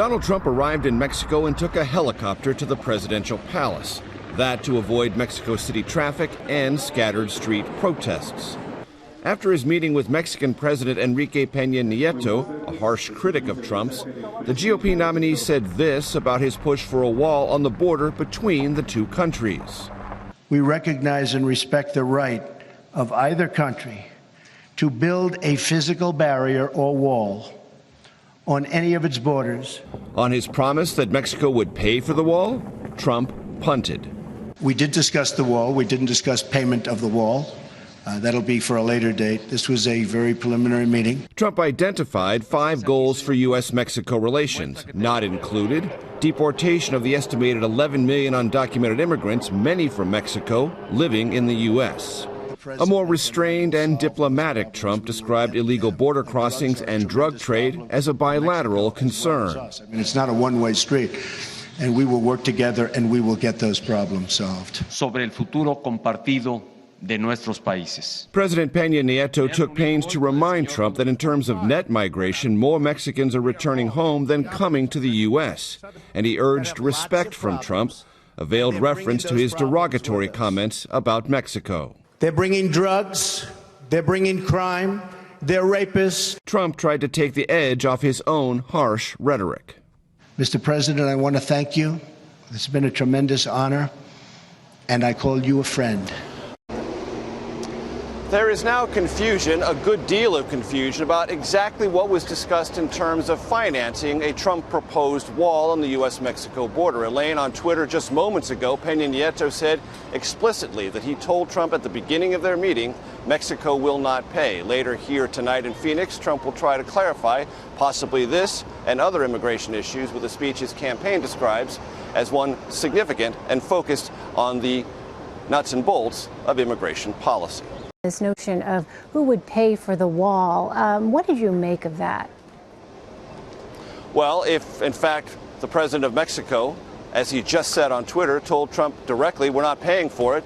Donald Trump arrived in Mexico and took a helicopter to the presidential palace. That to avoid Mexico City traffic and scattered street protests. After his meeting with Mexican President Enrique Peña Nieto, a harsh critic of Trump's, the GOP nominee said this about his push for a wall on the border between the two countries. We recognize and respect the right of either country to build a physical barrier or wall on any of its borders. On his promise that Mexico would pay for the wall, Trump punted. We did discuss the wall. We didn't discuss payment of the wall. That'll be for a later date. This was a very preliminary meeting. Trump identified 5 goals for U.S.-Mexico relations. Not included, deportation of the estimated 11 million undocumented immigrants, many from Mexico, living in the U.S. A more restrained and diplomatic Trump described illegal border crossings and drug trade as a bilateral concern. I mean, it's not a one-way street, and we will work together and we will get those problems solved. Sobre el futuro compartido de nuestros países. President Peña Nieto took pains to remind Trump that in terms of net migration, more Mexicans are returning home than coming to the U.S., and he urged respect from Trump, a veiled reference to his derogatory comments about Mexico. They're bringing drugs, they're bringing crime, they're rapists. Trump tried to take the edge off his own harsh rhetoric. Mr. President, I want to thank you. It's been a tremendous honor, and I call you a friend. There is now confusion, a good deal of confusion, about exactly what was discussed in terms of financing a Trump-proposed wall on the U.S.-Mexico border. Elaine, on Twitter just moments ago, Peña Nieto said explicitly that he told Trump at the beginning of their meeting, Mexico will not pay. Later here tonight in Phoenix, Trump will try to clarify possibly this and other immigration issues with a speech his campaign describes as one significant and focused on the nuts and bolts of immigration policy. This notion of who would pay for the wall, what did you make of that? Well, if in fact the president of Mexico, as he just said on Twitter, told Trump directly we're not paying for it,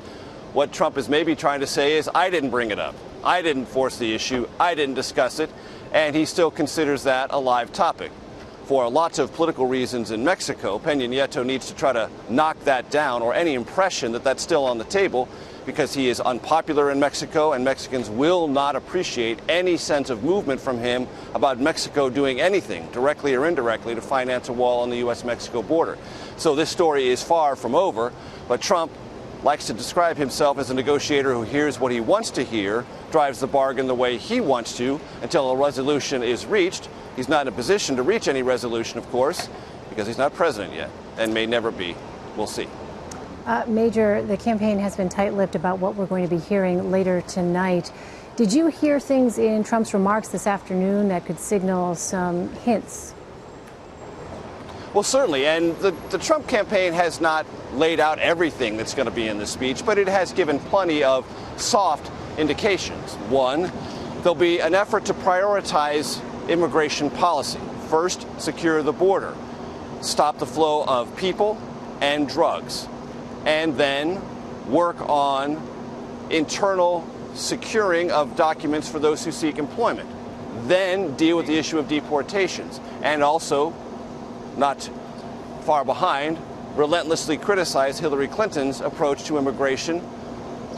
what Trump is maybe trying to say is I didn't bring it up. I didn't force the issue. I didn't discuss it. And he still considers that a live topic. For lots of political reasons in Mexico, Peña Nieto needs to try to knock that down, or any impression that that's still on the table, because he is unpopular in Mexico, and Mexicans will not appreciate any sense of movement from him about Mexico doing anything, directly or indirectly, to finance a wall on the U.S.-Mexico border. So this story is far from over, but Trump likes to describe himself as a negotiator who hears what he wants to hear, drives the bargain the way he wants to, until a resolution is reached. He's not in a position to reach any resolution, of course, because he's not president yet, and may never be. We'll see. Major, the campaign has been tight-lipped about what we're going to be hearing later tonight. Did you hear things in Trump's remarks this afternoon that could signal some hints? Well, certainly, and the Trump campaign has not laid out everything that's going to be in the speech, but it has given plenty of soft indications. One, there'll be an effort to prioritize immigration policy. First, secure the border, stop the flow of people and drugs, and then work on internal securing of documents for those who seek employment. Then deal with the issue of deportations, and also, not far behind, relentlessly criticize Hillary Clinton's approach to immigration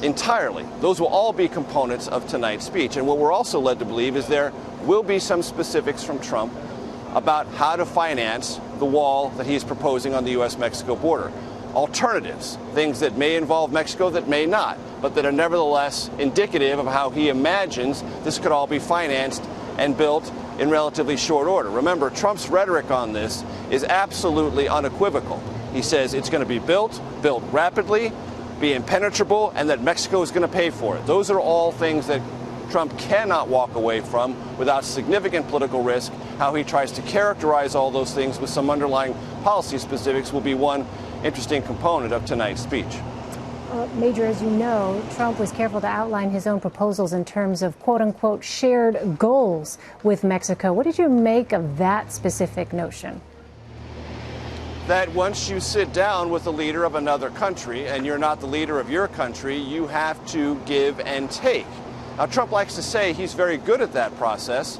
entirely. Those will all be components of tonight's speech. And what we're also led to believe is there will be some specifics from Trump about how to finance the wall that he's proposing on the U.S.-Mexico border. Alternatives, things that may involve Mexico, that may not, but that are nevertheless indicative of how he imagines this could all be financed and built in relatively short order. Remember, Trump's rhetoric on this is absolutely unequivocal. He says it's going to be built rapidly, be impenetrable, and that Mexico is going to pay for it. Those are all things that Trump cannot walk away from without significant political risk. How he tries to characterize all those things with some underlying policy specifics will be one interesting component of tonight's speech. Major, as you know, Trump was careful to outline his own proposals in terms of quote-unquote shared goals with Mexico. What did you make of that specific notion? That once you sit down with the leader of another country and you're not the leader of your country, you have to give and take. Now, Trump likes to say he's very good at that process,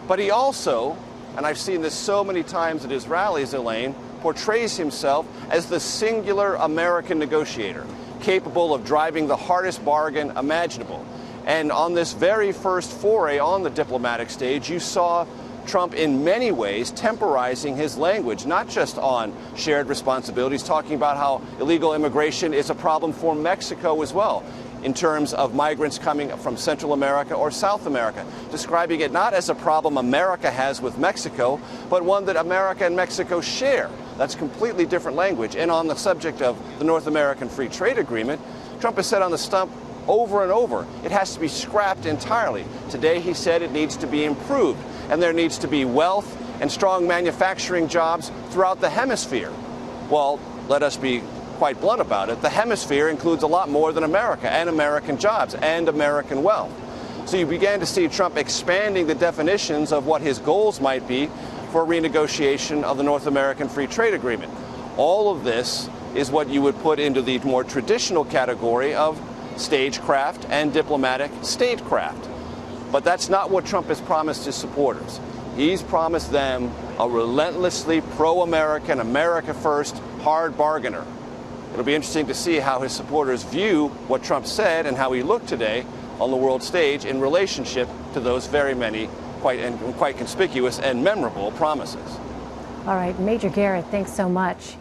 but he also and I've seen this so many times at his rallies, Elaine, portrays himself as the singular American negotiator, capable of driving the hardest bargain imaginable. And on this very first foray on the diplomatic stage, you saw Trump in many ways temporizing his language, not just on shared responsibilities, talking about how illegal immigration is a problem for Mexico as well, in terms of migrants coming from Central America or South America, describing it not as a problem America has with Mexico, but one that America and Mexico share. That's completely different language. And on the subject of the North American Free Trade Agreement, Trump has said on the stump over and over, it has to be scrapped entirely. Today he said it needs to be improved, and there needs to be wealth and strong manufacturing jobs throughout the hemisphere. Well, let us be quite blunt about it. The hemisphere includes a lot more than America and American jobs and American wealth. So you began to see Trump expanding the definitions of what his goals might be for renegotiation of the North American Free Trade Agreement. All of this is what you would put into the more traditional category of stagecraft and diplomatic statecraft. But that's not what Trump has promised his supporters. He's promised them a relentlessly pro-American, America first, hard bargainer. It'll be interesting to see how his supporters view what Trump said and how he looked today on the world stage in relationship to those very many quite conspicuous and memorable promises. All right, Major Garrett, thanks so much.